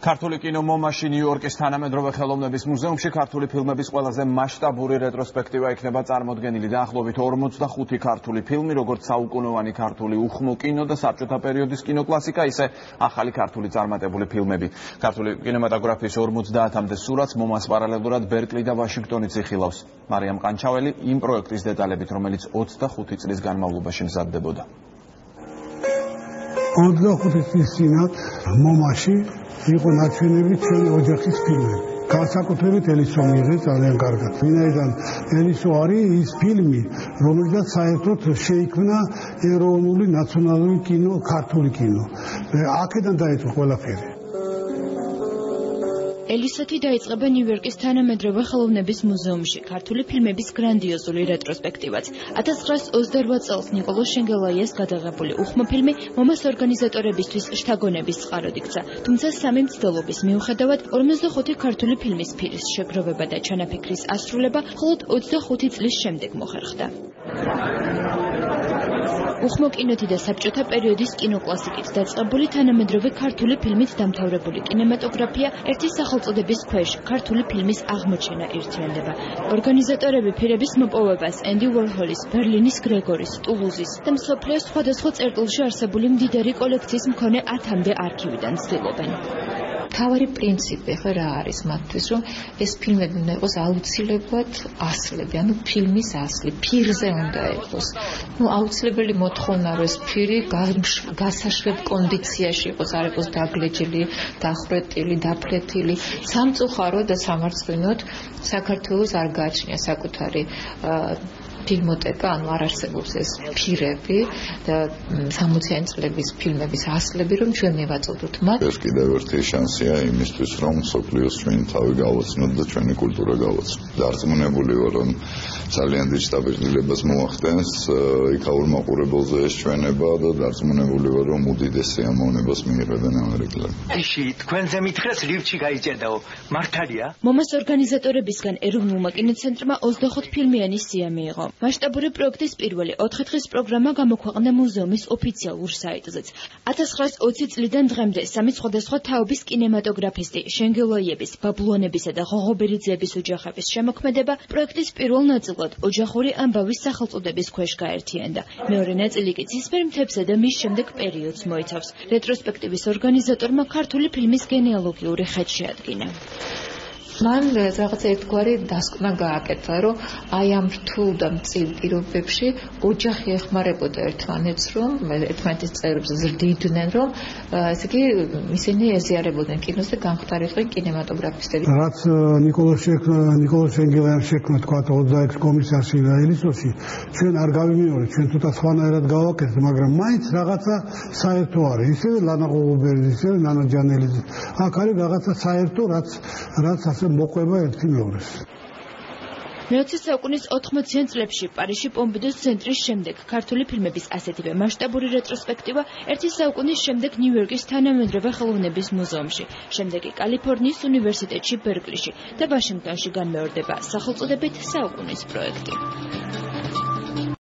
ქართული კინო მომაში ნიუ-იორკის თანამედროვე ხელოვნების მუზეუმში ქართული ფილმების ყველაზე მასშტაბური რეტროსპექტივა იქნება წარმოდგენილი. დაახლოებით 45 ქართული ფილმი, როგორც საუკუნოვანი ქართული უხმო კინო და საბჭოთა პერიოდის კინოკლასიკა, ისე ახალი ქართული წარმატებული ფილმები. ქართული კინემატოგრაფიის 50-მდე სურათს მომას პარალელურად ბერკლი და ვაშინგტონიც იხილავს. მარიამ ყანჩაველი იმ პროექტის დეტალებით, რომელიც 25 წლის განმავლობაში მზადდებოდა. 25 წლის წინათ მომაში იყო ნაჩვენები ჩვენი ოჯახის ფილმები. განსაკუთრებით ელისო მიიღე ძალიან კარგად. ვინაიდან ელისო არის ის ფილმი, რომელსაც საერთოდ შეიქმნა ეროვნული ნაციონალური კინო, ქართული კინო. აქედან დაიწყო ყველაფერი. ელისოთი დაიწყება ნიუ-იორკის თანამედროვე ხელოვნების მუზეუმში ქართული ფილმების გრანდიოზული რეტროსპექტივაც. 1928 წელს ნიკოლოზ შენგელაიას გადაღებული უხმო ფილმი მომას ორგანიზატორებისთვის შთაგონების წყაროდ იქცა. თუმცა სამი მცდელობის მიუხედავად 55 ქართული ფილმის ფილმის შეგროვება და ჩანაფიქრის ასრულება მხოლოდ 25 წლის შემდეგ მოხერხდა. უხმო კინოთი და საბჭოთა პერიოდის კინოკლასიკით დაწყებული თანამედროვე ქართული ფილმით დამთავრებული კინემატოგრაფია ერთი სახელწოდების ქვეშ ქართული ფილმის აღმოჩენა ერთიანდება. ორგანიზატორები ფილმების მოპოვებას ენდი უორჰოლის, ბერლინის გრეგორის, ტულუზის და მსოფლიოს სხვადასხვა წერტილში არსებული მდიდარი კოლექციის მქონე 10-მდე არქივიდან ცდილობენ. თავარი პრინციპი ხო რა არის მათთვის, რომ ეს ფილმები უნდა იყოს აუცილებლად ასლები, ანუ ფილმის ასლი, ფირზე უნდა იყოს. აუცილებელი მოთხოვნა, რომ ეს ფირი გასაშვებ კონდიციაში იყოს, არ იყოს დაგლეჯილი, დახრეტილი, დაფლეთილი, სამწუხაროდ და სამარცხვინოდ საქართველოს არ გააჩნია საკუთარი ფილმოტეკა, ანუ არ არსებობს ეს ფირები და 60-იანი წლების ფილმების ასლები, რომ ჩვენ მივაწოდოთ მათ. ეს კიდევ ერთი შანსია იმისთვის, რომ მსოფლიოს ჩვენ თავი გავაცნოთ და ჩვენი კულტურა გავაცნოთ. დარწმუნებული ვარ, რომ ძალიან დიდ სტაბილურობას მოახდენს იქაურ მაყურებელზე ეს ჩვენება და დარწმუნებული ვარ, რომ უდიდეს სიამოვნებას მიიღებენ ამერიკელები. ისი თქვენზე მითხრას ლიფტში გაიჭედაო, მართალია? მომას ორგანიზატორებისგან ეროვნულმა კინოცენტრმა 25 ფილმიანი სია მიიღო. მასშტაბური პროექტის პირველი 4 დღის პროგრამა გამოქვეყნდა მუზეუმის ოფიციალურ საიტზეც. 1920 წლიდან დღემდე სამი სხვადასხვა თაობის კინემატოგრაფისტი, შენგელაიების, ბაბლუანებისა და ღოღობერიძეების ოჯახების შემოქმედება პროექტის პირველ ნაწილად ოჯახური ამბავის სახელწოდების ქვეშ გაერთიანდა. მეორე ნაწილი კი ცისფერ მთებსა და მის შემდეგ პერიოდს მოიცავს. რეტროსპექტივის ორგანიზატორმა ქართული ფილმის გენეალოგიური ხედი შეადგინა. მან რაღაცა ერთგვარი დასკვნა გააკეთა, რომ აი ამ რთულ და მწირ პირობებში ოჯახი ეხმარებოდა ერთმანეთს, რომ ერთმანეთის წევრებს ზრდიდნენ, რომ ესე იგი ისინი ეზიარებოდნენ კინოს და გამხდარიყო კინემატოგრაფისტები. რაც ნიკოლოზ შენგელაიას შექმნა თქვა 26 კომისარში და ელისოში, ჩვენ არ გავიმეორეთ, ჩვენ ცოტა სხვანაირად გავაკეთეთ, მაგრამ მაინც რაღაცა საერთო არის. ისევე ლანა ღოღობერიძე, ისევე ნანა ჯანელიძე. აქ არის რაღაცა საერთო, რაც ასე მოყვება ერთი მეორეს. მე-20 საუკუნის 80-იან წლებში პარიზში პომპიდუს ცენტრის შემდეგ ქართული ფილმების ასეთივე მასშტაბური რეტროსპექტივა ერთი საუკუნის შემდეგ ნიუ-იორკის თანამედროვე ხელოვნების მუზეუმში, შემდეგ კი კალიფორნიის უნივერსიტეტში ბერკლიში და ვაშინგტონში განმეორდება სახელწოდებით საუკუნის პროექტი.